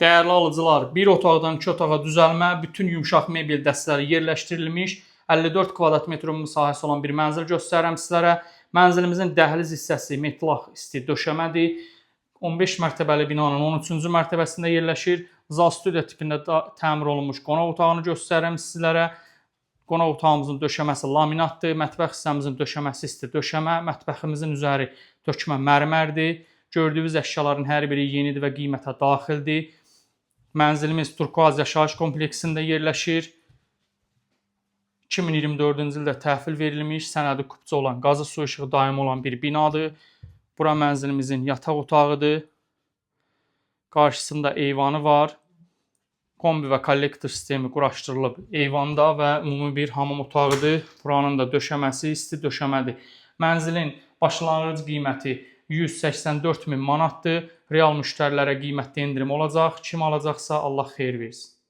Dəyərli alıcılar, bir otaqdan 2 otağa düzəlmə, bütün yumşaq mebel dəstələri yerləşdirilmiş, 54 kvadrat metr müsahibəsi olan bir mənzil göstərirəm sizlərə. Mənzilimizin dəhliz hissəsi metlaq isti döşəmədir. 15 mərtəbəli binanın 13-cü mərtəbəsində yerləşir. Zal studiya tipində təmir olunmuş qonaq otağını göstərirəm sizlərə. Qonaq otağımızın döşəməsi laminatdır. Mətbəx hissəmizin döşəməsi isti döşəmə. Mətbəximizin üzəri tökmə mərmərdir. Gördüyünüz əşyaların hər biri yenidir və qiymətə daxildir. Mənzilimiz Turkuaz yaşayış kompleksində yerləşir. 2024-cü ildə təhvil verilmiş, sənədi kupça olan, qazı su işığı daimi olan bir binadır. Bura mənzilimizin yataq otağıdır. Qarşısında eyvanı var. Kombi və kollektor sistemi quraşdırılıb eyvanda və ümumi bir hamam otağıdır. Buranın da döşəməsi isti döşəmədir. Mənzilin başlanğıc qiyməti 184.000 manatdır. Real müştərilərə qiymətdə endirim olacaq. Kim alacaqsa Allah xeyir versin.